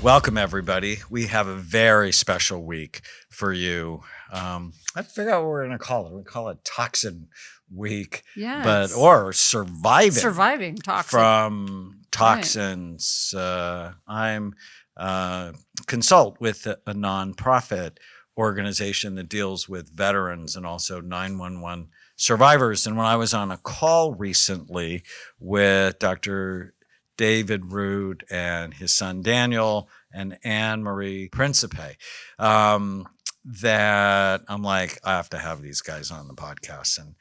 Welcome, everybody. We have a very special week for you. I figure out what we're going to call it. We call it Toxin Week, or surviving toxin. from toxins. I'm consult with a nonprofit organization that deals with veterans and also 911 survivors. And when I was on a call recently with Dr. David Root and his son Daniel and Anne-Marie Principe, that I'm like, I have to have these guys on the podcast and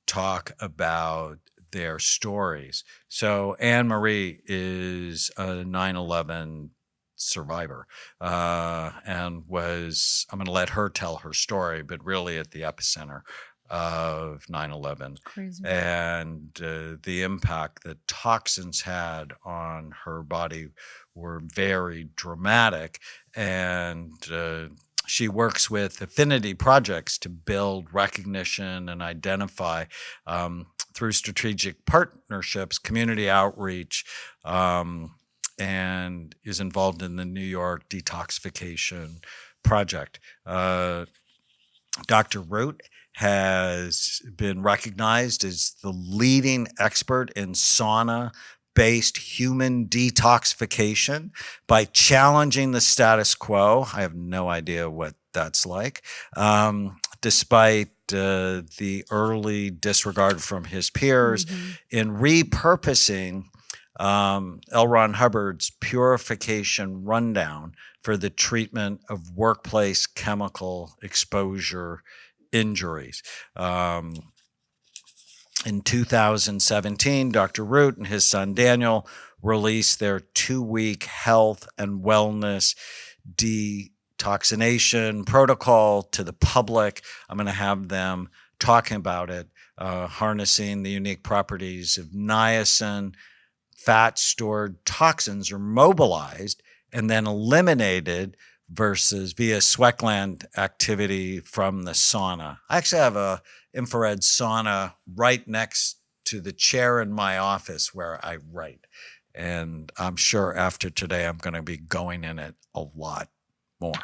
talk about their stories. So Anne-Marie is a 9/11 survivor and I'm going to let her tell her story, but really at the epicenter of 9/11. Crazy. And the impact that toxins had on her body were very dramatic. And she works with Affinity Projects to build recognition and identify through strategic partnerships, community outreach, and is involved in the New York Detoxification Project. Dr. Root has been recognized as the leading expert in sauna-based human detoxification by challenging the status quo. I have no idea what that's like, despite the early disregard from his peers in repurposing L. Ron Hubbard's purification rundown for the treatment of workplace chemical exposure injuries. In 2017, Dr. Root and his son Daniel released their 2-week health and wellness detoxination protocol to the public. I'm going to have them talking about it, harnessing the unique properties of niacin. Fat-stored toxins are mobilized and then eliminated versus via sweat gland activity from the sauna. I actually have a infrared sauna right next to the chair in my office where I write. And I'm sure after today, I'm going to be going in it a lot more.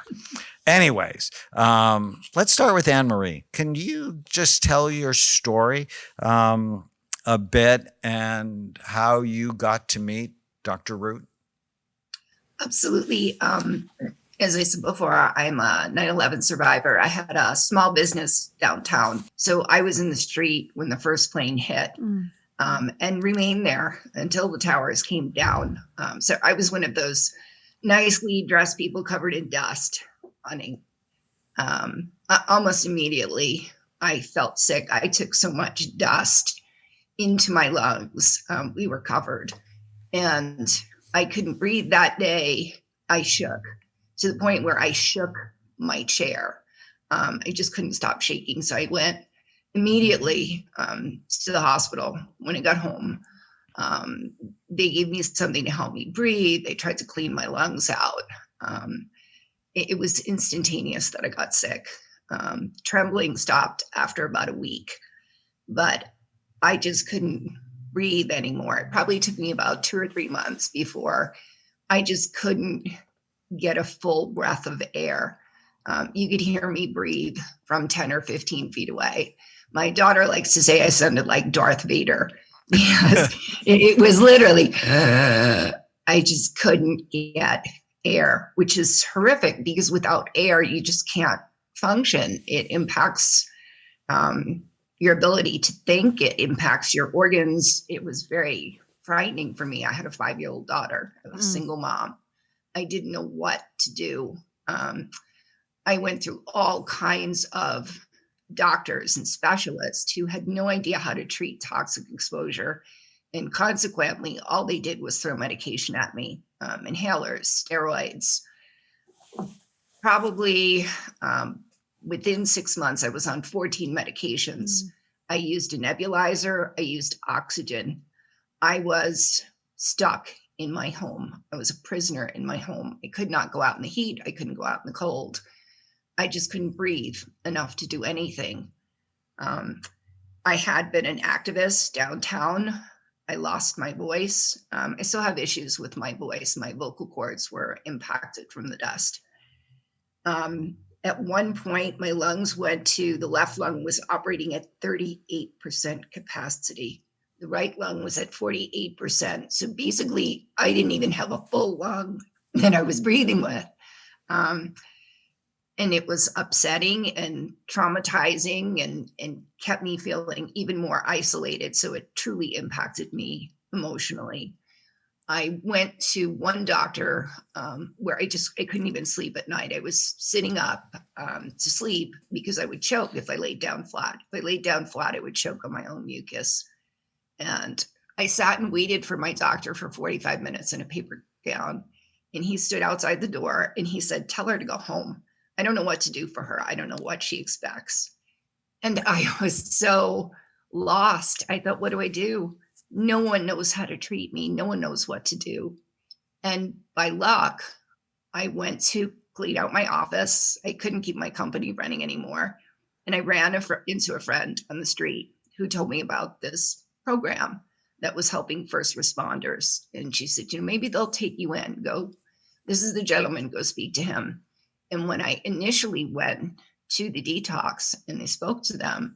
Anyways, let's start with Anne-Marie. Can you just tell your story a bit and how you got to meet Dr. Root? Absolutely. As I said before, I'm a 9/11 survivor. I had a small business downtown. So I was in the street when the first plane hit and remained there until the towers came down. So I was one of those nicely dressed people covered in dust. Almost immediately, I felt sick. I took so much dust into my lungs. We were covered. And I couldn't breathe that day. I shook to the point where I shook my chair. I just couldn't stop shaking. So I went immediately to the hospital. When I got home, they gave me something to help me breathe. They tried to clean my lungs out. It was instantaneous that I got sick. Trembling stopped after about a week, but I just couldn't breathe anymore. It probably took me about 2 or 3 months before I just couldn't get a full breath of air. You could hear me breathe from 10 or 15 feet away. My daughter likes to say I sounded like Darth Vader because it was literally, I just couldn't get air, which is horrific because without air, you just can't function. It impacts your ability to think. It impacts your organs. It was very frightening for me. I had a 5-year-old daughter, a single mom. I didn't know what to do. I went through all kinds of doctors and specialists who had no idea how to treat toxic exposure. And consequently, all they did was throw medication at me, inhalers, steroids. Probably within 6 months, I was on 14 medications. I used a nebulizer. I used oxygen. I was stuck in my home. I was a prisoner in my home. I could not go out in the heat. I couldn't go out in the cold. I just couldn't breathe enough to do anything. I had been an activist downtown I lost my voice. I still have issues with my voice. My vocal cords were impacted from the dust. At one point, my lungs went to, the left lung was operating at 38% capacity. The right lung was at 48%. So basically, I didn't even have a full lung that I was breathing with. And it was upsetting and traumatizing and kept me feeling even more isolated. So it truly impacted me emotionally. I went to one doctor where I couldn't even sleep at night. I was sitting up to sleep because I would choke if I laid down flat. If I laid down flat, I would choke on my own mucus. And I sat and waited for my doctor for 45 minutes in a paper gown. And he stood outside the door and he said, "Tell her to go home. I don't know what to do for her. I don't know what she expects." And I was so lost. I thought, what do I do? No one knows how to treat me. No one knows what to do. And by luck, I went to clean out my office. I couldn't keep my company running anymore. And I ran into a friend on the street who told me about this program that was helping first responders. And she said, maybe they'll take you in. Go, this is the gentleman, go speak to him. And when I initially went to the detox and I spoke to them,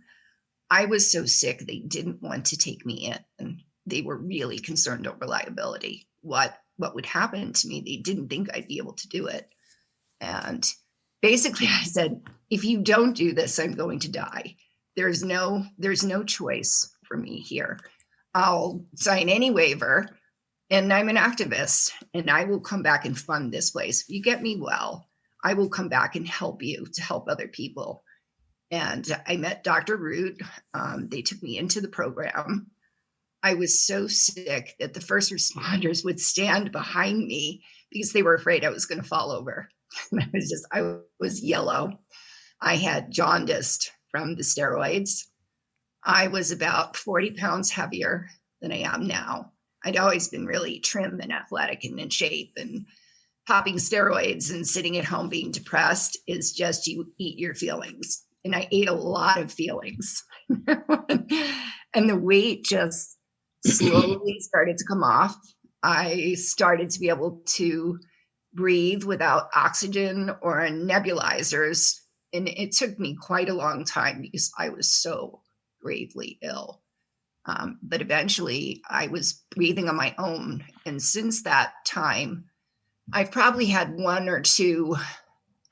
I was so sick they didn't want to take me in. And they were really concerned over liability. What would happen to me? They didn't think I'd be able to do it. And basically I said, if you don't do this, I'm going to die. There's no choice for me here. I'll sign any waiver and I'm an activist and I will come back and fund this place. If you get me well, I will come back and help you to help other people. And I met Dr. Root. They took me into the program. I was so sick that the first responders would stand behind me because they were afraid I was going to fall over. I was yellow. I had jaundice from the steroids. I was about 40 pounds heavier than I am now. I'd always been really trim and athletic and in shape, and popping steroids and sitting at home being depressed is just, you eat your feelings. And I ate a lot of feelings. And the weight just slowly started to come off. I started to be able to breathe without oxygen or nebulizers. And it took me quite a long time because I was so gravely ill. But eventually I was breathing on my own. And since that time, I've probably had 1 or 2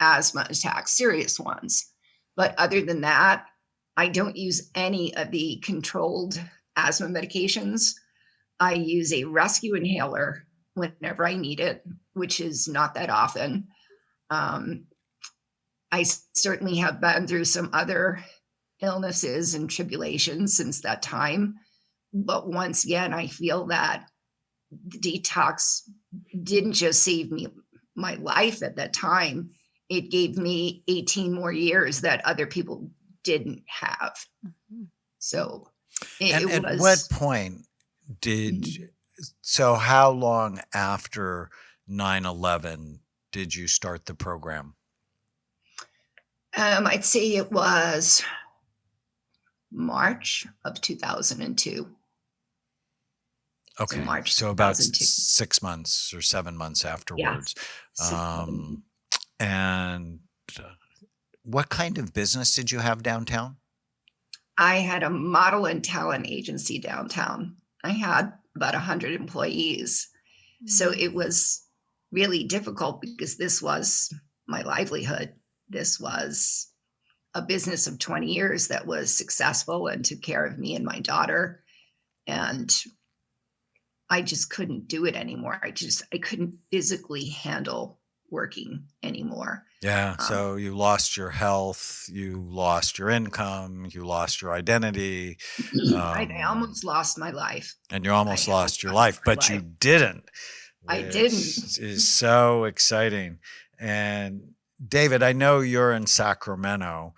asthma attacks, serious ones. But other than that, I don't use any of the controlled asthma medications. I use a rescue inhaler whenever I need it, which is not that often. I certainly have been through some other illnesses and tribulations since that time. But once again, I feel that the detox didn't just save me my life at that time. It gave me 18 more years that other people didn't have. Mm-hmm. So at what point so how long after 9/11 did you start the program? I'd say it was March of 2002. Okay, March so about 2002. 6 months or 7 months afterwards. Yeah. And what kind of business did you have downtown? I had a model and talent agency downtown. I had about 100 employees. So it was really difficult because this was my livelihood. This was a business of 20 years that was successful and took care of me and my daughter. And I just couldn't do it anymore. I couldn't physically handle working anymore. Yeah. So you lost your health, you lost your income, you lost your identity. I almost lost my life. And you almost lost your life, but you didn't. I didn't. Is so exciting. And David, I know you're in Sacramento.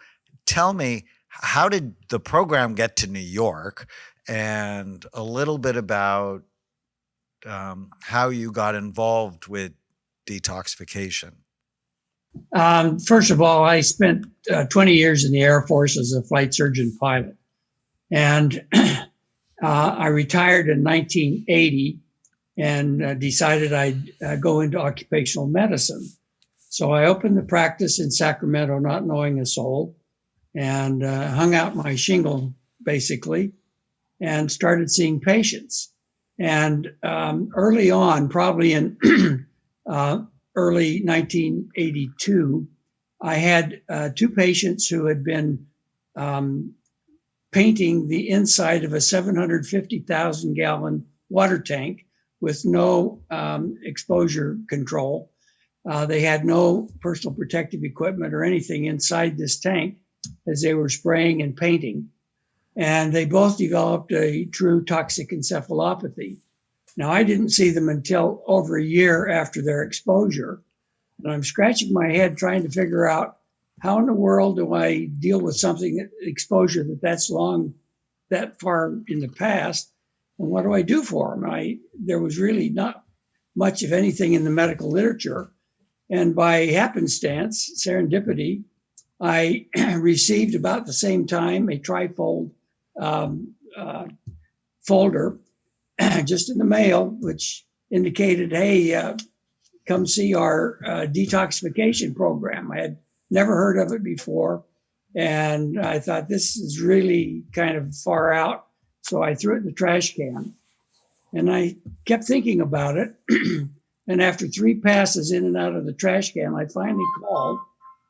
Tell me, how did the program get to New York, and a little bit about how you got involved with detoxification? First of all, I spent 20 years in the Air Force as a flight surgeon pilot. And I retired in 1980 and decided I'd go into occupational medicine. So I opened the practice in Sacramento, not knowing a soul, and hung out my shingle basically and started seeing patients. And early on, probably in early 1982, I had two patients who had been painting the inside of a 750,000 gallon water tank with no exposure control. They had no personal protective equipment or anything inside this tank as they were spraying and painting. And they both developed a true toxic encephalopathy. Now, I didn't see them until over a year after their exposure. And I'm scratching my head trying to figure out how in the world do I deal with something, exposure that's that far in the past, and what do I do for them? There was really not much of anything in the medical literature. And by happenstance, serendipity, I received about the same time a trifold folder just in the mail, which indicated, hey, come see our detoxification program. I had never heard of it before. And I thought, this is really kind of far out. So I threw it in the trash can. And I kept thinking about it. And after 3 passes in and out of the trash can, I finally called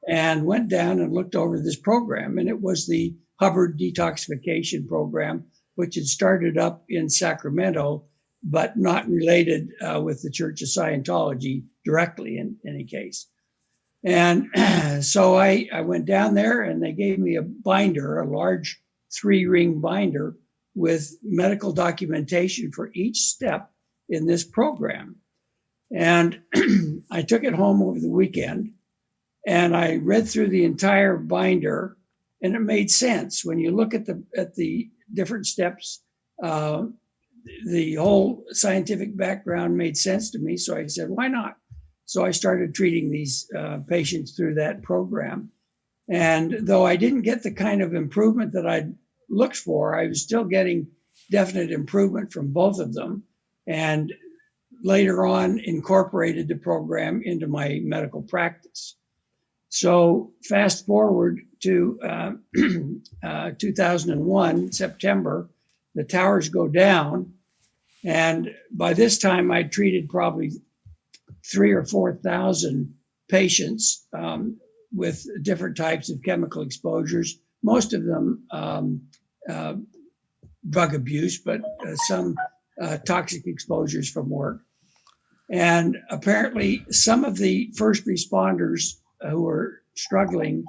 and went down and looked over this program. And it was the Hubbard Detoxification Program, which had started up in Sacramento, but not related with the Church of Scientology directly in any case. And so I went down there and they gave me a binder, a large 3-ring binder with medical documentation for each step in this program. And I took it home over the weekend and I read through the entire binder, and it made sense. When you look at the different steps, the whole scientific background made sense to me. So I said, why not? So I started treating these patients through that program. And though I didn't get the kind of improvement that I'd looked for, I was still getting definite improvement from both of them. And later on incorporated the program into my medical practice. So fast forward to 2001, September, the towers go down. And by this time I'd treated probably 3,000 or 4,000 patients with different types of chemical exposures, most of them drug abuse, but some toxic exposures from work. And apparently some of the first responders who were struggling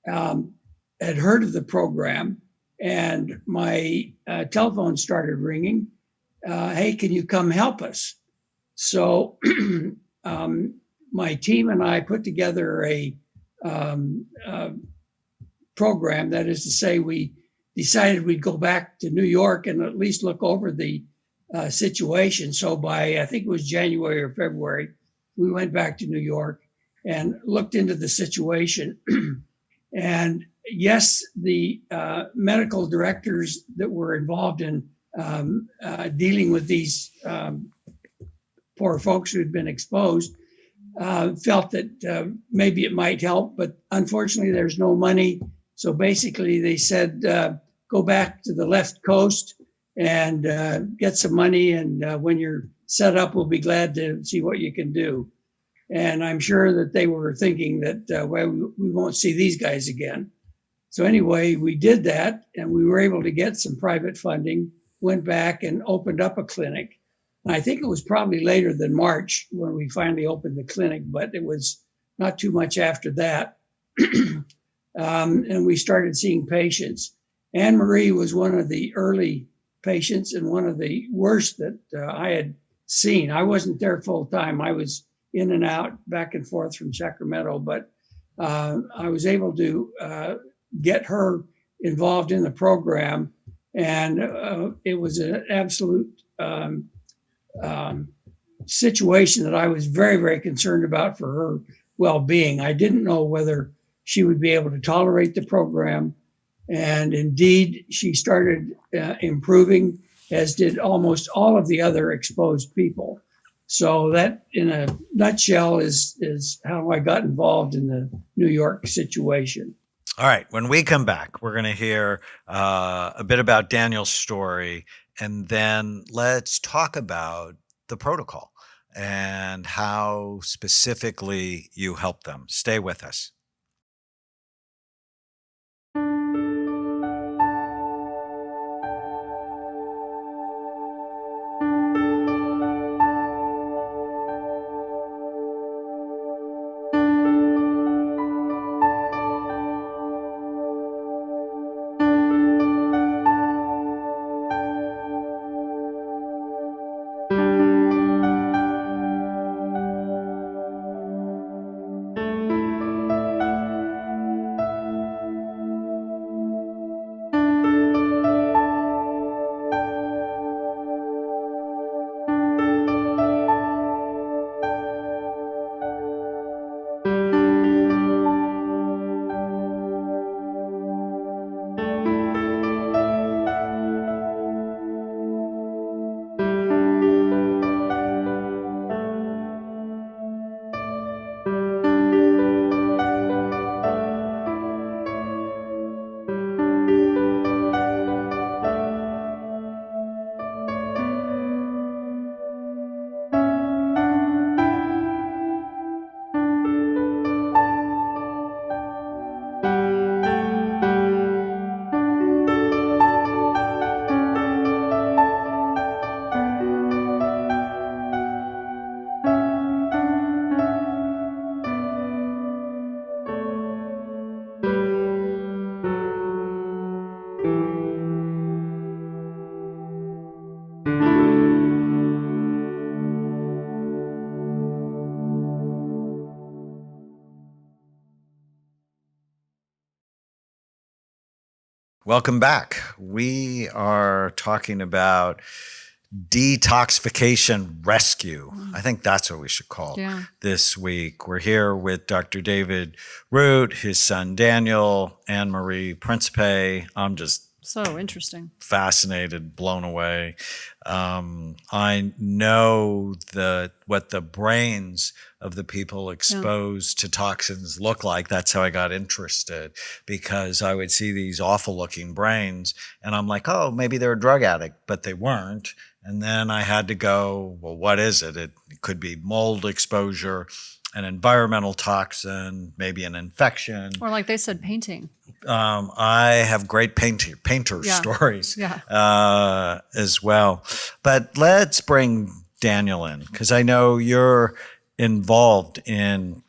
had heard of the program, and my telephone started ringing. Hey, can you come help us? So my team and I put together a program. That is to say, we decided we'd go back to New York and at least look over the situation. So by, I think it was January or February, we went back to New York and looked into the situation. And yes, the medical directors that were involved in dealing with these poor folks who had been exposed felt that maybe it might help, but unfortunately there's no money. So basically they said, go back to the left coast and get some money. And when you're set up, we'll be glad to see what you can do. And I'm sure that they were thinking that, well, we won't see these guys again. So anyway, we did that and we were able to get some private funding, went back and opened up a clinic. And I think it was probably later than March when we finally opened the clinic, but it was not too much after that. And we started seeing patients. Anne Marie was one of the early patients and one of the worst that I had seen. I wasn't there full time. I was in and out, back and forth from Sacramento, but I was able to get her involved in the program. And it was an absolute situation that I was very, very concerned about for her well-being. I didn't know whether she would be able to tolerate the program. And indeed, she started improving, as did almost all of the other exposed people. So that, in a nutshell, is how I got involved in the New York situation. All right. When we come back, we're going to hear a bit about Daniel's story, and then let's talk about the protocol and how specifically you help them. Stay with us. Welcome back. We are talking about detoxification rescue. I think that's what we should call this week. We're here with Dr. David Root, his son Daniel, Anne Marie Principe. I'm just so interesting, fascinated, blown away. I know what the brains of the people exposed to toxins look like. That's how I got interested, because I would see these awful looking brains and I'm like, oh, maybe they're a drug addict, but they weren't. And then I had to go, well, what is it? It could be mold exposure, an environmental toxin, maybe an infection. Or like they said, painting. I have great painter stories as well. But let's bring Daniel in, because I know you're involved in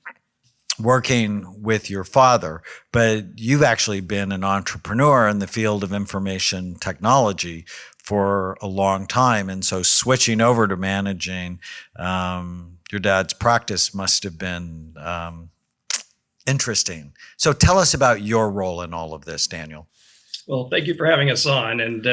working with your father, but you've actually been an entrepreneur in the field of information technology for a long time. And so switching over to managing your dad's practice must have been interesting. So tell us about your role in all of this, Daniel. Well, thank you for having us on. And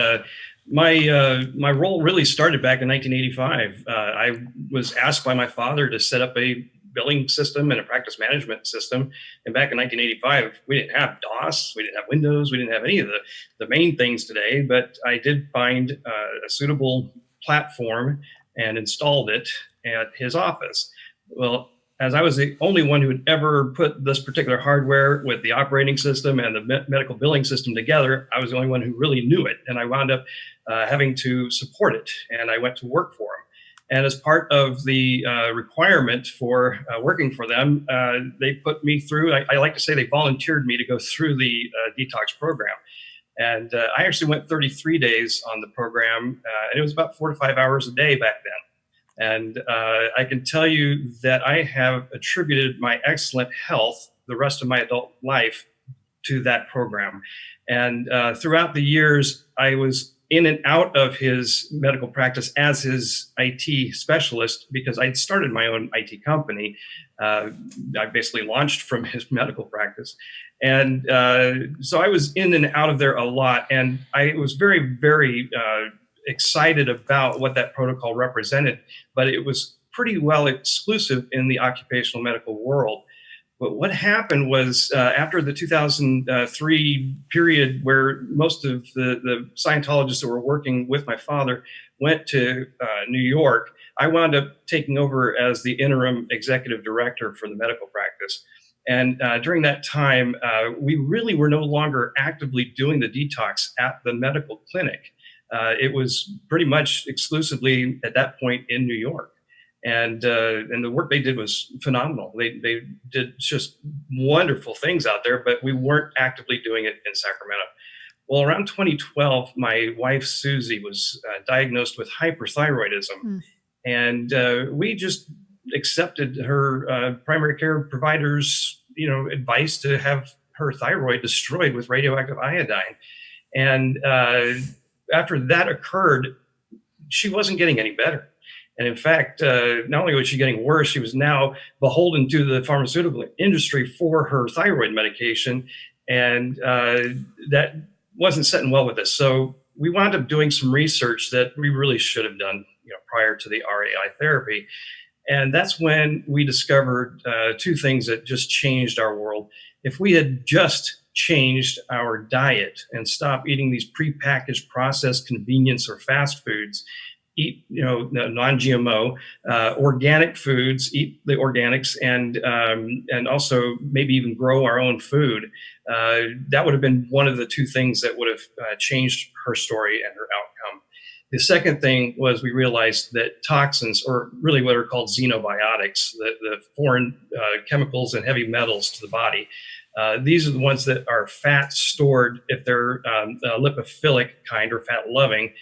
my role really started back in 1985. I was asked by my father to set up a billing system and a practice management system. And back in 1985, we didn't have DOS, we didn't have Windows, we didn't have any of the main things today, but I did find a suitable platform and installed it at his office. Well, as I was the only one who had ever put this particular hardware with the operating system and the medical billing system together, I was the only one who really knew it. And I wound up having to support it. And I went to work for him. And as part of the requirement for working for them, they put me through, I like to say they volunteered me to go through the detox program. And I actually went 33 days on the program. And it was about 4 to 5 hours a day back then. And I can tell you that I have attributed my excellent health the rest of my adult life to that program. And throughout the years, I was in and out of his medical practice as his IT specialist, because I'd started my own IT company. I basically launched from his medical practice. And so I was in and out of there a lot. And I was very, very excited about what that protocol represented, but it was pretty well exclusive in the occupational medical world. But what happened was after the 2003 period, where most of the Scientologists that were working with my father went to New York, I wound up taking over as the interim executive director for the medical practice. And during that time, we really were no longer actively doing the detox at the medical clinic. It was pretty much exclusively at that point in New York. And the work they did was phenomenal. They did just wonderful things out there, but we weren't actively doing it in Sacramento. Well, around 2012, my wife, Susie, was diagnosed with hyperthyroidism. And we just accepted her primary care provider's, advice to have her thyroid destroyed with radioactive iodine. And after that occurred, she wasn't getting any better. And in fact, not only was she getting worse, she was now beholden to the pharmaceutical industry for her thyroid medication. And that wasn't sitting well with us. So we wound up doing some research that we really should have done prior to the RAI therapy. And that's when we discovered two things that just changed our world. If we had just changed our diet and stopped eating these prepackaged, processed convenience or fast foods, eat non-GMO, organic foods, eat the organics, and also maybe even grow our own food. That would have been one of the two things that would have changed her story and her outcome. The second thing was we realized that toxins, or really what are called xenobiotics, the foreign chemicals and heavy metals to the body, these are the ones that are fat stored. If they're lipophilic kind or fat loving,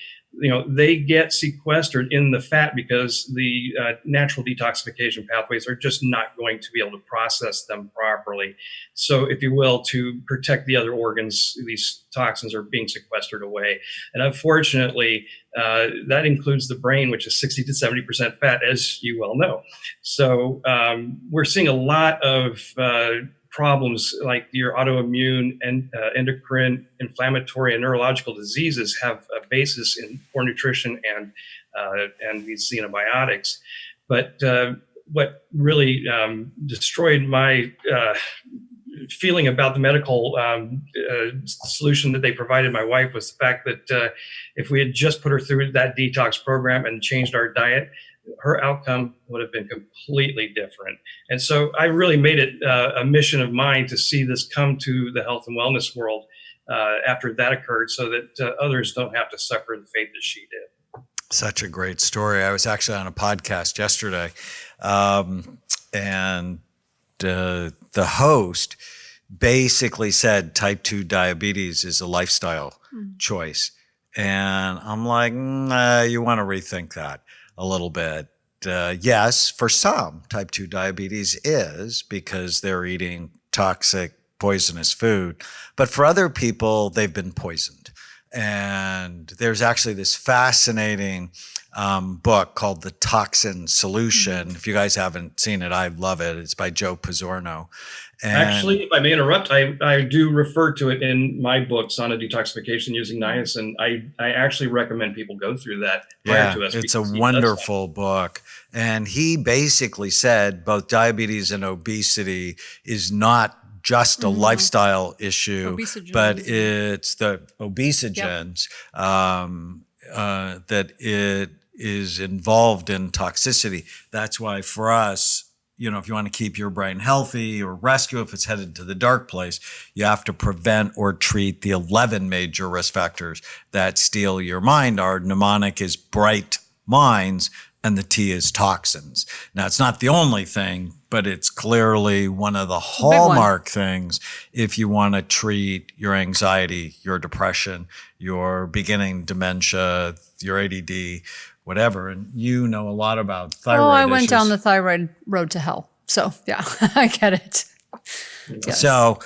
they get sequestered in the fat because the natural detoxification pathways are just not going to be able to process them properly. So, if you will, to protect the other organs, these toxins are being sequestered away. And unfortunately, that includes the brain, which is 60 to 70% fat, as you well know. So we're seeing a lot of problems like your autoimmune and endocrine, inflammatory, and neurological diseases have a basis in poor nutrition and these xenobiotics. But what really destroyed my feeling about the medical solution that they provided my wife was the fact that if we had just put her through that detox program and changed our diet, her outcome would have been completely different. And so I really made it a mission of mine to see this come to the health and wellness world after that occurred, so that others don't have to suffer the fate that she did. Such a great story. I was actually on a podcast yesterday, and the host basically said type 2 diabetes is a lifestyle choice. And I'm like, you want to rethink that a little bit. Yes, for some, type 2 diabetes is because they're eating toxic, poisonous food. But for other people, they've been poisoned. And there's actually this fascinating book called The Toxin Solution. If you guys haven't seen it, I love it. It's by Joe Pizzorno. And actually, if I may interrupt, I do refer to it in my books on a detoxification using niacin. I actually recommend people go through that prior to us. It's a wonderful book. And he basically said both diabetes and obesity is not just a lifestyle issue, but it's the obesogens that it is involved in toxicity. That's why for us, if you want to keep your brain healthy or rescue if it's headed to the dark place, you have to prevent or treat the 11 major risk factors that steal your mind. Our mnemonic is bright minds, and the T is toxins. Now, it's not the only thing, but it's clearly one of the hallmark things if you want to treat your anxiety, your depression, your beginning dementia, your ADD, whatever. And you know a lot about thyroid I issues. went down the thyroid road to hell. So, yeah, I get it. Yes. So,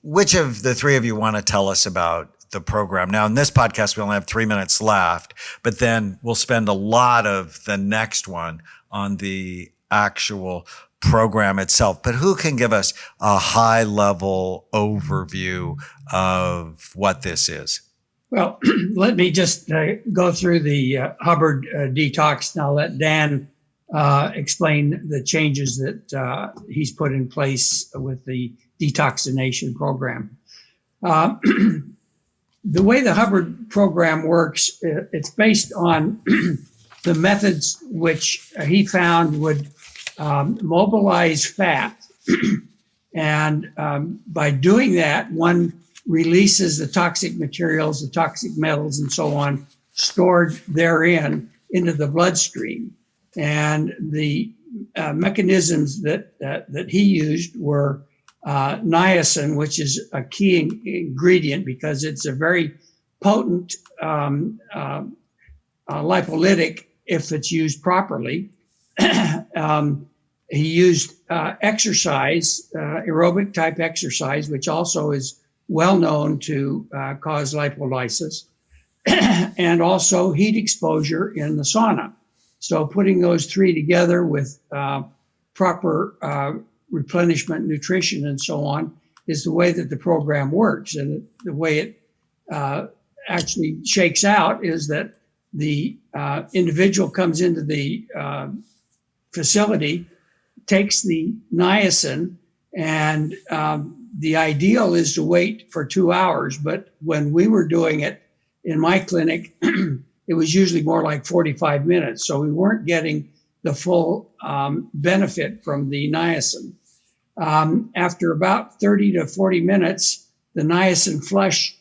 which of the three of you want to tell us about the program? Now, in this podcast, we only have 3 minutes left, but then we'll spend a lot of the next one on the actual program itself. But who can give us a high-level overview of what this is? Well, let me just go through the Hubbard detox, and I'll let Dan explain the changes that he's put in place with the detoxination program. The way the Hubbard program works, it's based on the methods which he found would mobilize fat. And by doing that, one releases the toxic materials, the toxic metals, and so on, stored therein into the bloodstream. And the mechanisms that he used were niacin, which is a key ingredient because it's a very potent lipolytic if it's used properly. He used exercise, aerobic type exercise, which also is well known to cause lipolysis, and also heat exposure in the sauna. So putting those three together with proper replenishment, nutrition, and so on is the way that the program works. And the way it actually shakes out is that the individual comes into the facility, takes the niacin, and the ideal is to wait for 2 hours. But when we were doing it in my clinic, it was usually more like 45 minutes. So we weren't getting the full benefit from the niacin. After about 30 to 40 minutes, the niacin flush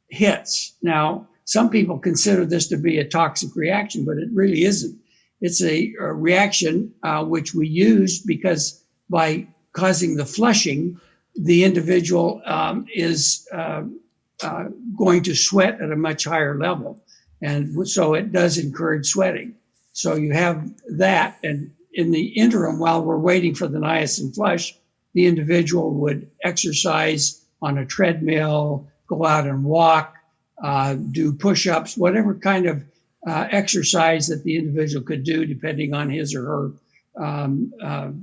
hits. Now, some people consider this to be a toxic reaction, but it really isn't. It's a reaction which we use because by causing the flushing, the individual is going to sweat at a much higher level. And so it does encourage sweating. So you have that. And in the interim, while we're waiting for the niacin flush, the individual would exercise on a treadmill, go out and walk, do push-ups, whatever kind of exercise that the individual could do depending on his or her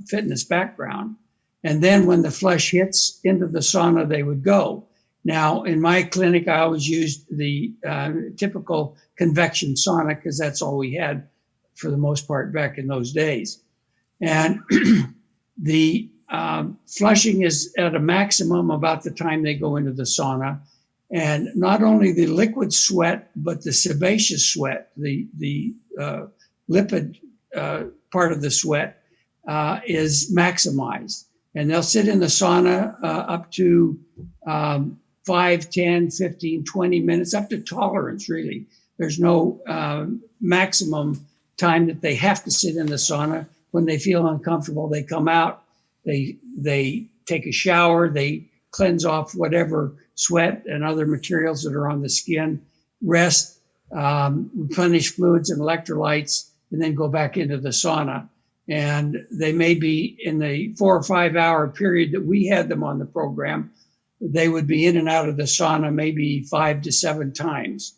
fitness background. And then when the flush hits into the sauna, they would go. Now, in my clinic, I always used the typical convection sauna because that's all we had for the most part back in those days. And the flushing is at a maximum about the time they go into the sauna. And not only the liquid sweat, but the sebaceous sweat, the lipid part of the sweat is maximized. And they'll sit in the sauna up to 5, 10, 15, 20 minutes, up to tolerance, really. There's no maximum time that they have to sit in the sauna. When they feel uncomfortable, they come out, they take a shower, they cleanse off whatever sweat and other materials that are on the skin, rest, replenish fluids and electrolytes, and then go back into the sauna. And they may be in the 4 or 5 hour period that we had them on the program, they would be in and out of the sauna maybe 5 to 7 times.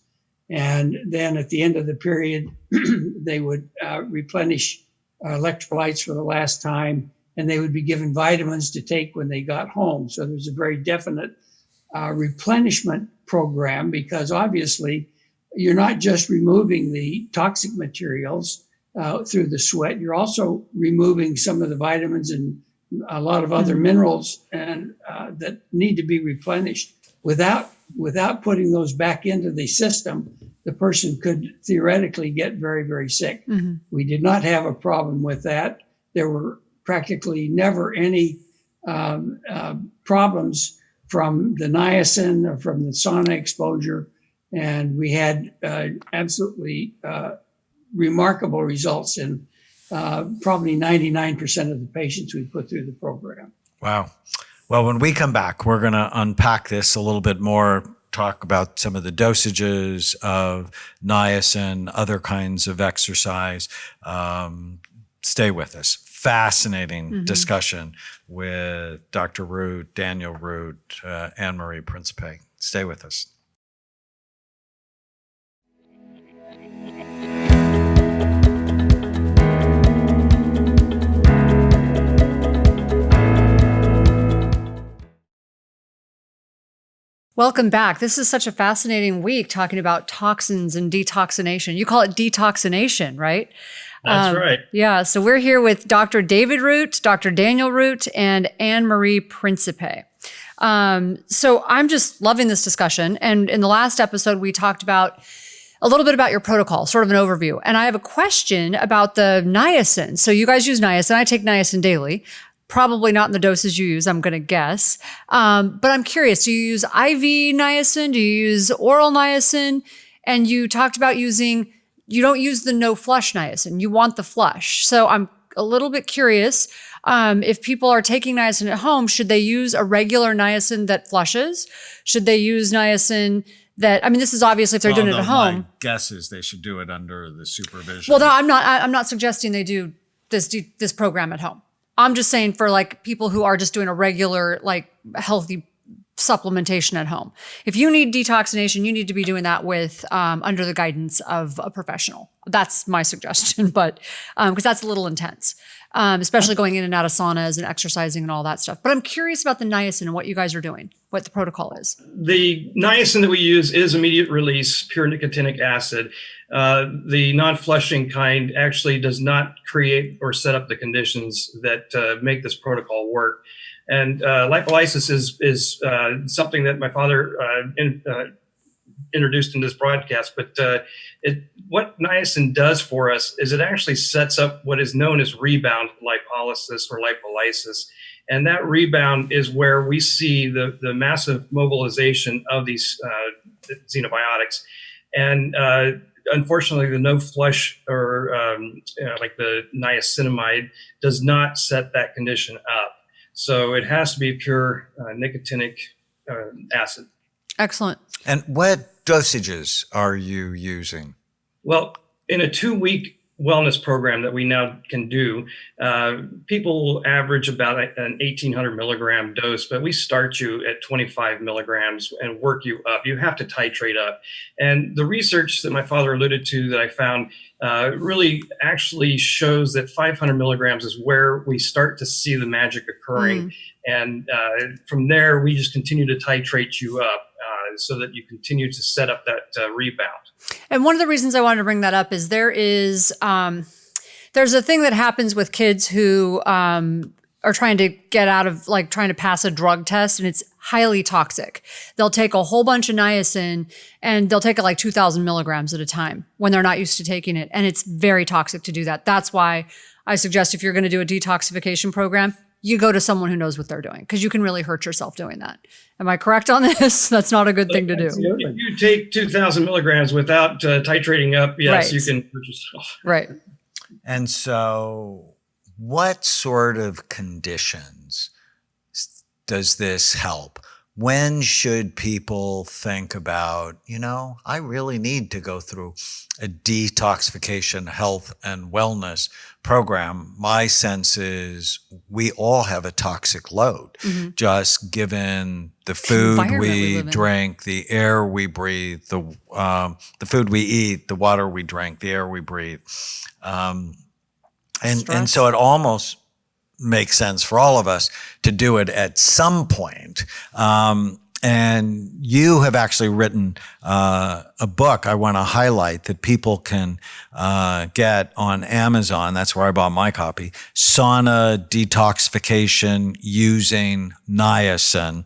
And then at the end of the period, they would replenish electrolytes for the last time, and they would be given vitamins to take when they got home. So there's a very definite replenishment program, because obviously you're not just removing the toxic materials through the sweat, you're also removing some of the vitamins and a lot of other minerals and that need to be replenished. Without putting those back into the system, the person could theoretically get very, very sick. Mm-hmm. We did not have a problem with that. There were practically never any problems from the niacin or from the sauna exposure. And we had absolutely remarkable results in probably 99% of the patients we put through the program. Wow. Well, when we come back, we're going to unpack this a little bit more, talk about some of the dosages of niacin, other kinds of exercise. Stay with us. Fascinating discussion with Dr. Root, Daniel Root, Anne-Marie Principe. Stay with us. Welcome back. This is such a fascinating week talking about toxins and detoxination. You call it detoxination, right? That's right. Yeah. So we're here with Dr. David Root, Dr. Daniel Root, and Anne-Marie Principe. So I'm just loving this discussion. And in the last episode, we talked about a little bit about your protocol, sort of an overview. And I have a question about the niacin. So you guys use niacin. I take niacin daily. Probably not in the doses you use, I'm going to guess. But I'm curious, do you use IV niacin? Do you use oral niacin? And you talked about you don't use the no flush niacin. You want the flush. So I'm a little bit curious, if people are taking niacin at home, should they use a regular niacin that flushes? Should they use niacin this is obviously if they're doing it at home. My guess is they should do it under the supervision. Well, no, I'm not suggesting they do this program at home. I'm just saying for like people who are just doing a regular, like healthy supplementation at home. If you need detoxination, you need to be doing that with under the guidance of a professional. That's my suggestion, but because that's a little intense, especially going in and out of saunas and exercising and all that stuff. But I'm curious about the niacin and what you guys are doing, what the protocol is. The niacin that we use is immediate release, pure nicotinic acid. The non-flushing kind actually does not create or set up the conditions that make this protocol work. And lipolysis is something that my father introduced in this broadcast. But what niacin does for us is it actually sets up what is known as rebound lipolysis or lipolysis. And that rebound is where we see the massive mobilization of these xenobiotics. And unfortunately, the no flush or like the niacinamide does not set that condition up. So it has to be pure nicotinic acid. Excellent. And what dosages are you using? Well, in a 2-week wellness program that we now can do, people average about an 1,800 milligram dose, but we start you at 25 milligrams and work you up. You have to titrate up. And the research that my father alluded to that I found really actually shows that 500 milligrams is where we start to see the magic occurring. And from there, we just continue to titrate you up so that you continue to set up that rebound. And one of the reasons I wanted to bring that up is there's a thing that happens with kids who are trying to get out of, like, trying to pass a drug test, and it's highly toxic. They'll take a whole bunch of niacin and they'll take it like 2,000 milligrams at a time when they're not used to taking it. And it's very toxic to do that. That's why I suggest if you're going to do a detoxification program, you go to someone who knows what they're doing, because you can really hurt yourself doing that. Am I correct on this? That's not a good thing to do. If you take 2,000 milligrams without titrating up, yes, Right. you can hurt yourself. Right. And so what sort of conditions does this help? When should people think about, I really need to go through a detoxification, health and wellness program? My sense is we all have a toxic load, just given the food environment we we live in. drink, the air we breathe, the food we eat, the water we drink, the air we breathe. And so it almost makes sense for all of us to do it at some point. And you have actually written a book I want to highlight that people can get on Amazon. That's where I bought my copy. Sauna Detoxification Using Niacin,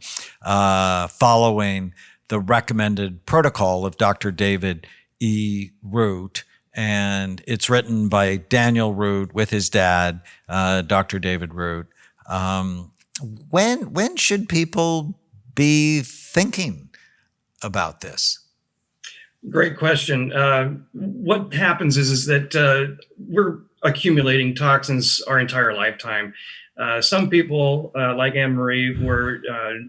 following the recommended protocol of Dr. David E. Root. And it's written by Daniel Root with his dad, Dr. David Root. When should people be thinking about this? Great question. What happens is that we're accumulating toxins our entire lifetime. Some people, like Anne-Marie, were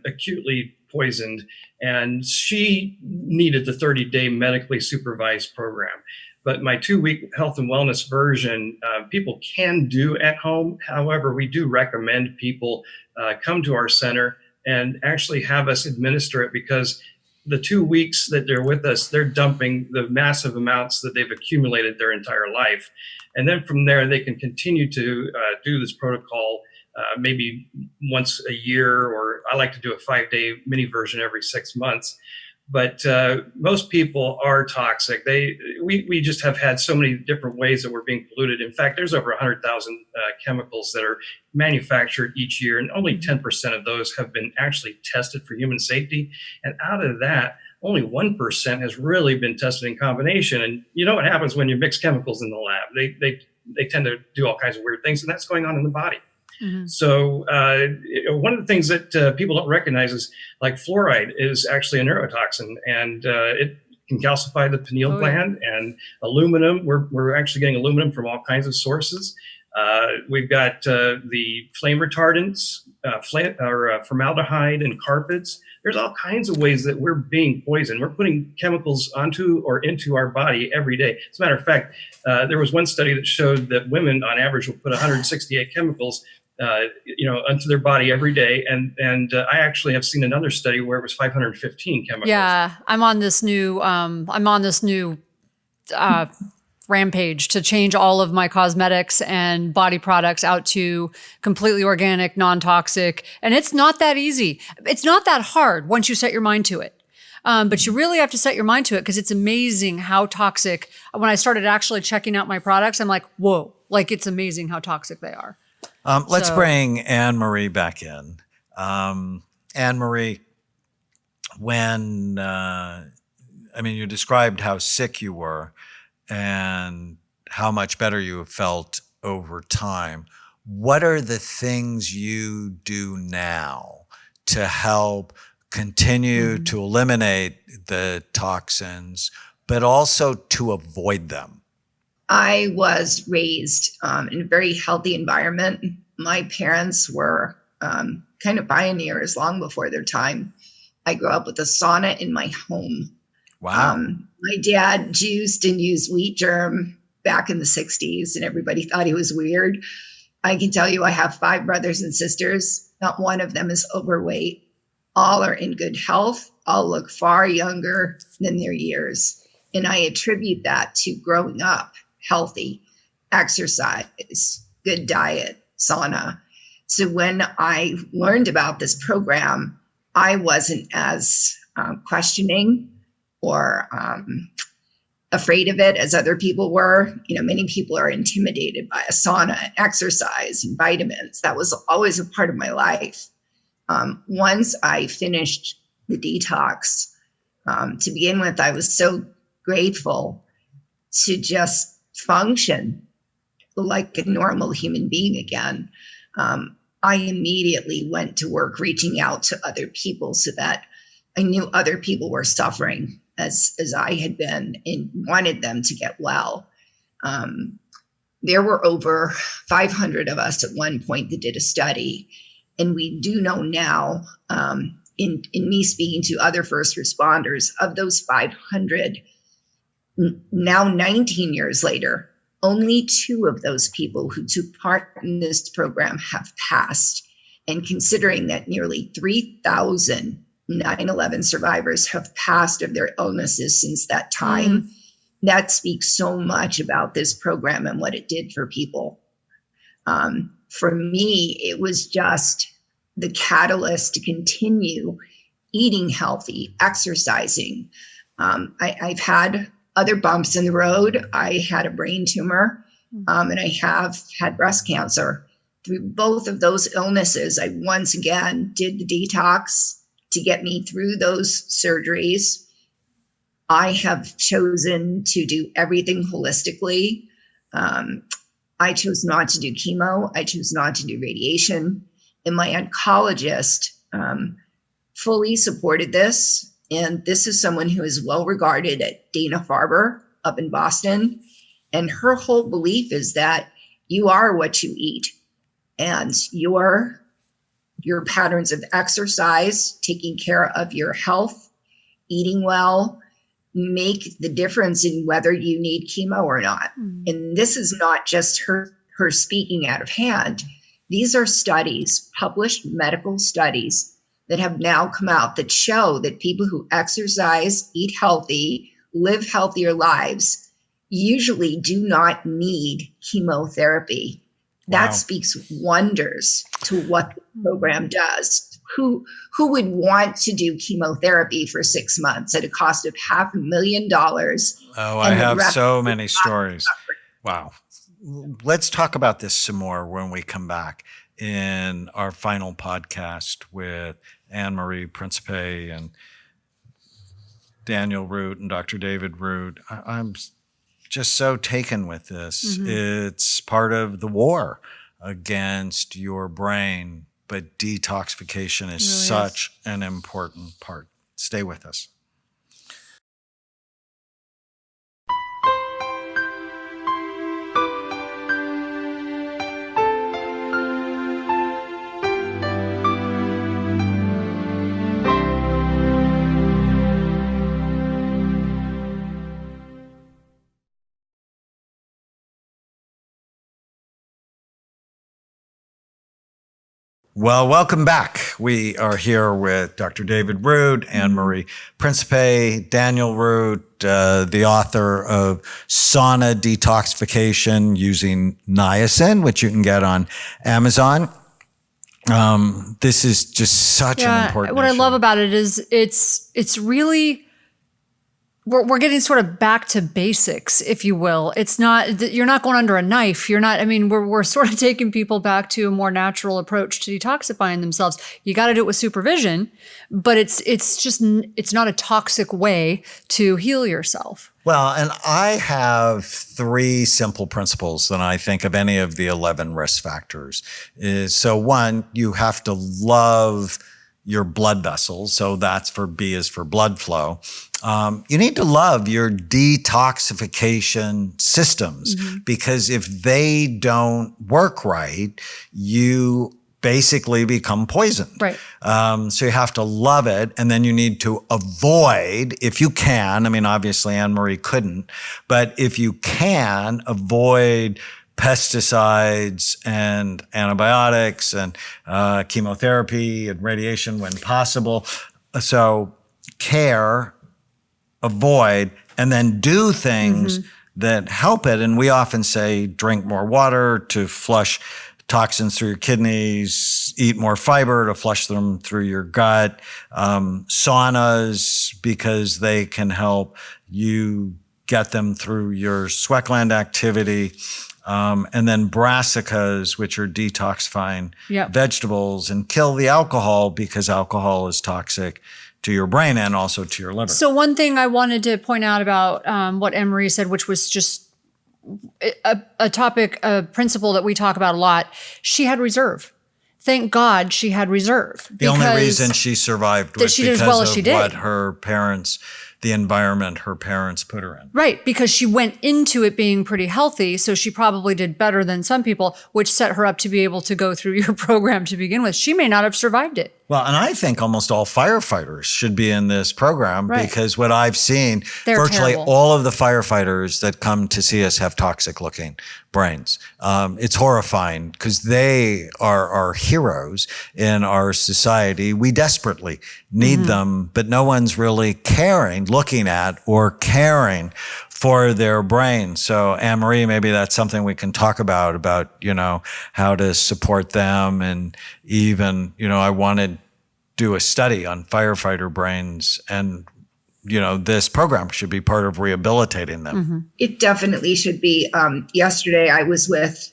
acutely poisoned, and she needed the 30-day medically supervised program. But my 2-week health and wellness version, people can do at home. However, we do recommend people come to our center and actually have us administer it, because the 2 weeks that they're with us, they're dumping the massive amounts that they've accumulated their entire life. And then from there, they can continue to do this protocol maybe once a year, or I like to do a 5-day mini version every 6 months. but most people are toxic. We just have had so many different ways that we're being polluted. In fact, there's over 100,000 chemicals that are manufactured each year, and only 10% of those have been actually tested for human safety. And out of that, only 1% has really been tested in combination. And you know what happens when you mix chemicals in the lab? They tend to do all kinds of weird things, and that's going on in the body. Mm-hmm. So one of the things that people don't recognize is, like, fluoride is actually a neurotoxin, and it can calcify the pineal gland. And aluminum, we're actually getting aluminum from all kinds of sources. We've got the flame retardants, formaldehyde in carpets. There's all kinds of ways that we're being poisoned. We're putting chemicals onto or into our body every day. As a matter of fact, there was one study that showed that women on average will put 168 chemicals onto their body every day. And I actually have seen another study where it was 515 chemicals. Yeah, I'm on this new rampage to change all of my cosmetics and body products out to completely organic, non-toxic. And it's not that easy. It's not that hard once you set your mind to it. But you really have to set your mind to it, because it's amazing how toxic. When I started actually checking out my products, I'm like, whoa, like, it's amazing how toxic they are. Let's bring Anne-Marie back in. Anne-Marie, when, you described how sick you were and how much better you have felt over time. What are the things you do now to help continue to eliminate the toxins, but also to avoid them? I was raised in a very healthy environment. My parents were kind of pioneers long before their time. I grew up with a sauna in my home. Wow. My dad juiced and used wheat germ back in the 60s, and everybody thought he was weird. I can tell you I have 5 brothers and sisters. Not one of them is overweight. All are in good health. All look far younger than their years. And I attribute that to growing up healthy, exercise, good diet, sauna. So when I learned about this program, I wasn't as questioning or afraid of it as other people were. Many people are intimidated by a sauna, exercise, and vitamins. That was always a part of my life. Once I finished the detox, to begin with, I was so grateful to just function like a normal human being again. I immediately went to work reaching out to other people, so that I knew other people were suffering as I had been, and wanted them to get well. There were over 500 of us at one point that did a study. And we do know now, in me speaking to other first responders, of those 500, now 19 years later, only 2 of those people who took part in this program have passed. And considering that nearly 3,000 9/11 survivors have passed of their illnesses since that time, that speaks so much about this program and what it did for people. For me, it was just the catalyst to continue eating healthy, exercising. I've had other bumps in the road. I had a brain tumor, and I have had breast cancer. Through both of those illnesses, I once again did the detox to get me through those surgeries. I have chosen to do everything holistically. I chose not to do chemo. I chose not to do radiation. And my oncologist fully supported this. And this is someone who is well regarded at Dana-Farber up in Boston. And her whole belief is that you are what you eat, and your patterns of exercise, taking care of your health, eating well, make the difference in whether you need chemo or not. And this is not just her speaking out of hand. These are studies, published medical studies, that have now come out that show that people who exercise, eat healthy, live healthier lives usually do not need chemotherapy. That speaks wonders to what the program does. who would want to do chemotherapy for 6 months at a cost of $500,000? Oh, I have so many stories. Wow. Let's talk about this some more when we come back in our final podcast with Anne-Marie Principe and Daniel Root and Dr. David Root. I'm just so taken with this. It's part of the war against your brain, but detoxification is such an important part. Stay with us. Well, welcome back. We are here with Dr. David Root, Anne-Marie Principe, Daniel Root, the author of Sauna Detoxification using niacin, which you can get on Amazon. This is just such an important What issue. I love about it is it's really we're getting sort of back to basics, if you will. It's not, you're not going under a knife. You're not, I mean, we're sort of taking people back to a more natural approach to detoxifying themselves. You got to do it with supervision, but it's not a toxic way to heal yourself. Well, and I have 3 simple principles that I think of any of the 11 risk factors. So one, you have to love your blood vessels. So that's for B is for blood flow. You need to love your detoxification systems because if they don't work right, you basically become poisoned. Right. So you have to love it. And then you need to avoid, if you can, I mean, obviously Anne-Marie couldn't, but if you can avoid pesticides and antibiotics and chemotherapy and radiation when possible. So care, avoid, and then do things that help it. And we often say, drink more water to flush toxins through your kidneys, eat more fiber to flush them through your gut, saunas because they can help you get them through your sweat gland activity. And then brassicas, which are detoxifying vegetables, and kill the alcohol because alcohol is toxic to your brain and also to your liver. So one thing I wanted to point out about what Anne-Marie said, which was just a topic, a principle that we talk about a lot, she had reserve. Thank God she had reserve. The only reason she survived was because of what her parents, the environment her parents put her in. Right, because she went into it being pretty healthy, so she probably did better than some people, which set her up to be able to go through your program to begin with. She may not have survived it. Well, and I think almost all firefighters should be in this program because what I've seen, virtually all of the firefighters that come to see us have toxic looking brains. It's horrifying because they are our heroes in our society. We desperately need them, but no one's really looking at or caring for their brain. So Anne-Marie, maybe that's something we can talk about, you know, how to support them. And even, you know, I want to do a study on firefighter brains, and, you know, this program should be part of rehabilitating them. It definitely should be. Yesterday I was with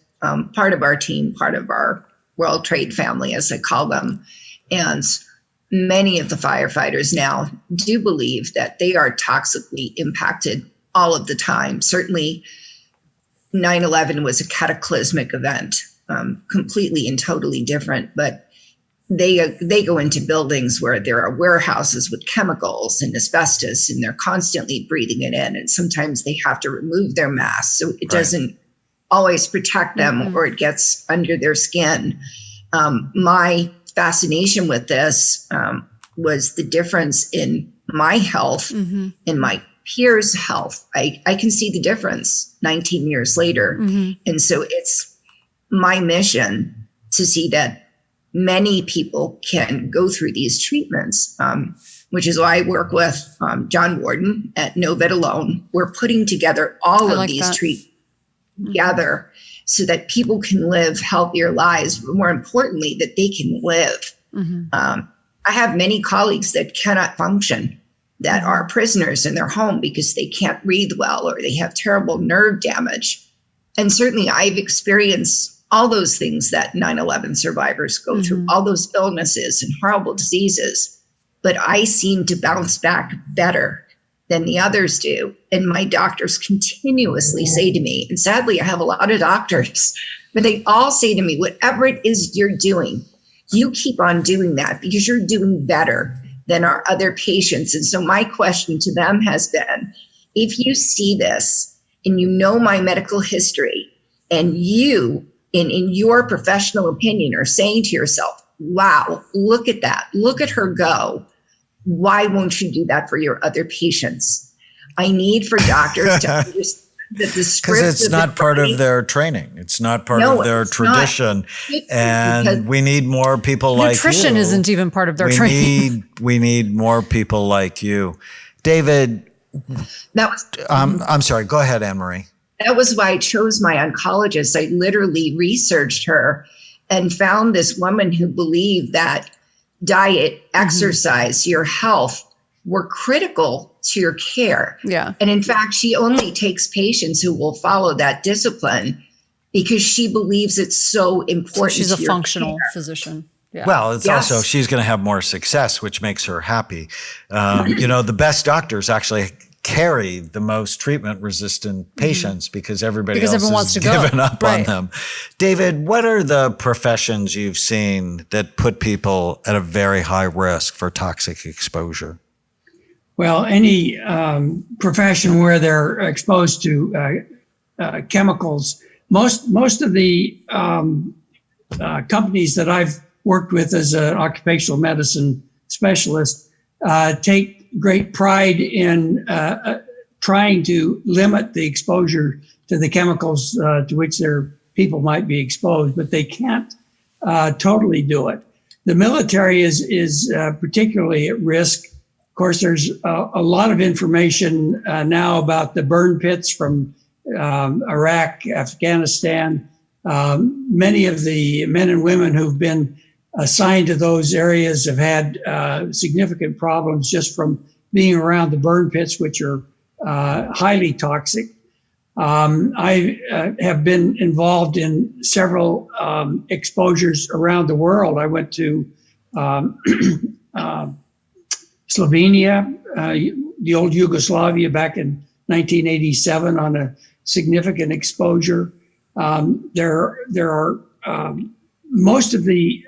part of our team, part of our World Trade family, as I call them. And many of the firefighters now do believe that they are toxically impacted all of the time. Certainly 9/11 was a cataclysmic event, completely and totally different, but they go into buildings where there are warehouses with chemicals and asbestos, and they're constantly breathing it in. And sometimes they have to remove their masks. So it doesn't always protect them, or it gets under their skin. My fascination with this was the difference in my health and my peers' health. I can see the difference 19 years later. And so it's my mission to see that many people can go through these treatments, which is why I work with John Warden at No Vet Alone. We're putting together all of these treatments together so that people can live healthier lives, but more importantly, that they can live I have many colleagues that cannot function, that are prisoners in their home because they can't breathe well or they have terrible nerve damage. And certainly I've experienced all those things that 9/11 survivors go through, all those illnesses and horrible diseases. But I seem to bounce back better than the others do. And my doctors continuously say to me, and sadly, I have a lot of doctors, but they all say to me, whatever it is you're doing, you keep on doing that because you're doing better than our other patients. And so my question to them has been, if you see this and you know my medical history and you, in your professional opinion, are saying to yourself, wow, look at that, look at her go. Why won't you do that for your other patients? I need for doctors to understand that the script, because it's not part of their training. It's not part of their tradition. And we need more people like you. Nutrition isn't even part of their training. We need more people like you. David, that was, I'm sorry. Go ahead, Anne-Marie. That was why I chose my oncologist. I literally researched her and found this woman who believed that diet, exercise, your health were critical to your care. Yeah. And in fact, she only takes patients who will follow that discipline because she believes it's so important. So she's a to your functional care. physician. Yeah. Well, it's also, she's going to have more success, which makes her happy. The best doctors actually carry the most treatment-resistant patients because everybody else everyone wants has to go. given up on Right. them. David, what are the professions you've seen that put people at a very high risk for toxic exposure? Well, any profession where they're exposed to chemicals, most of the companies that I've worked with as an occupational medicine specialist take great pride in trying to limit the exposure to the chemicals to which their people might be exposed, but they can't totally do it. The military is particularly at risk. Of course, there's a lot of information now about the burn pits from Iraq, Afghanistan. Many of the men and women who've been assigned to those areas have had significant problems just from being around the burn pits, which are highly toxic. I have been involved in several exposures around the world. I went to Slovenia, the old Yugoslavia, back in 1987 on a significant exposure. There are most of the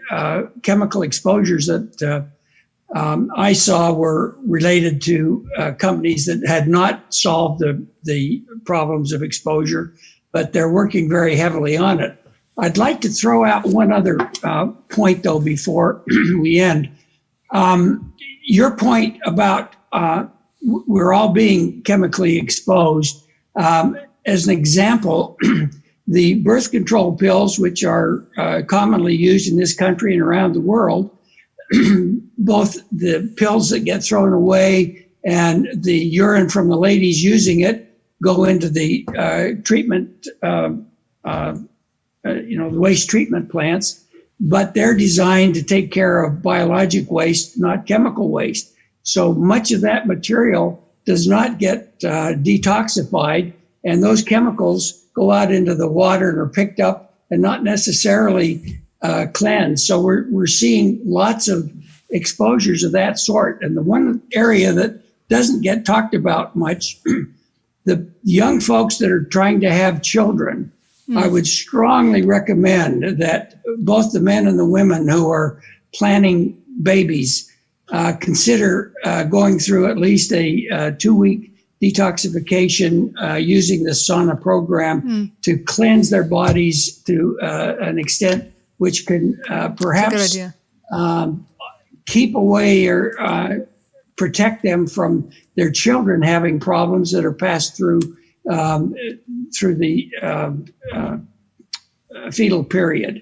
chemical exposures that I saw were related to companies that had not solved the problems of exposure, but they're working very heavily on it. I'd like to throw out one other point, though, before we end. Your point about we're all being chemically exposed. As an example, the birth control pills, which are commonly used in this country and around the world, both the pills that get thrown away and the urine from the ladies using it go into the treatment, the waste treatment plants, but they're designed to take care of biologic waste, not chemical waste. So much of that material does not get detoxified, and those chemicals go out into the water and are picked up and not necessarily cleansed. So we're seeing lots of exposures of that sort. And the one area that doesn't get talked about much, the young folks that are trying to have children, I would strongly recommend that both the men and the women who are planning babies consider going through at least a 2-week detoxification using the sauna program to cleanse their bodies to an extent which can perhaps keep away or protect them from their children having problems that are passed through the fetal period.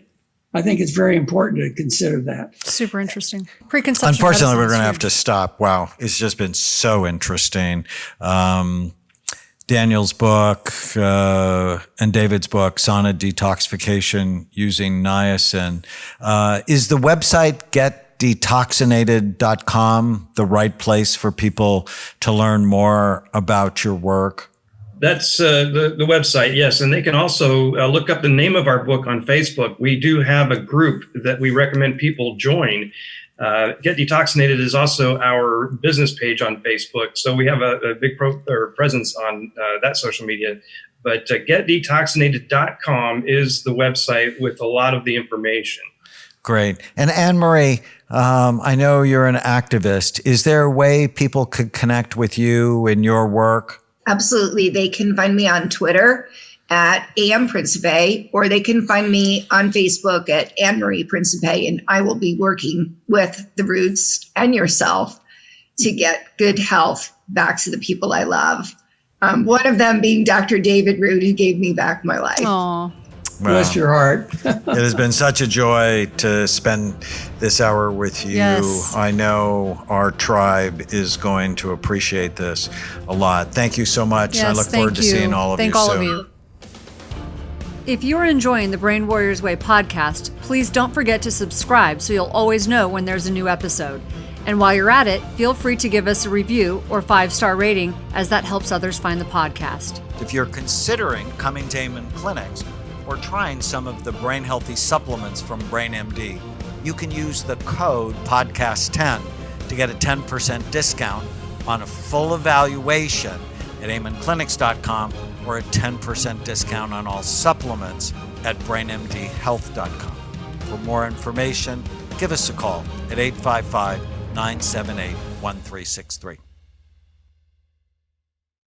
I think it's very important to consider that. Super interesting. Preconception. Unfortunately, we're going to have to stop. Wow. It's just been so interesting. Daniel's book and David's book, Sauna Detoxification Using Niacin. Is the website getdetoxinated.com the right place for people to learn more about your work? That's the website, yes. And they can also look up the name of our book on Facebook. We do have a group that we recommend people join. Get Detoxinated is also our business page on Facebook. So we have a big presence on that social media. But getdetoxinated.com is the website with a lot of the information. Great. And Anne-Marie, I know you're an activist. Is there a way people could connect with you and your work? Absolutely. They can find me on Twitter at Principe, or they can find me on Facebook at Anne-Marie Principe, and I will be working with the Roots and yourself to get good health back to the people I love. One of them being Dr. David Root, who gave me back my life. Aw. Bless your heart. It has been such a joy to spend this hour with you. Yes. I know our tribe is going to appreciate this a lot. Thank you so much. I look forward to seeing all of you Thank all soon. of you. If you're enjoying the Brain Warriors Way podcast, please don't forget to subscribe so you'll always know when there's a new episode. And while you're at it, feel free to give us a review or 5-star rating, as that helps others find the podcast. If you're considering coming to Amen Clinics or trying some of the brain healthy supplements from BrainMD, you can use the code podcast10 to get a 10% discount on a full evaluation at amenclinics.com or a 10% discount on all supplements at brainmdhealth.com. For more information, give us a call at 855-978-1363.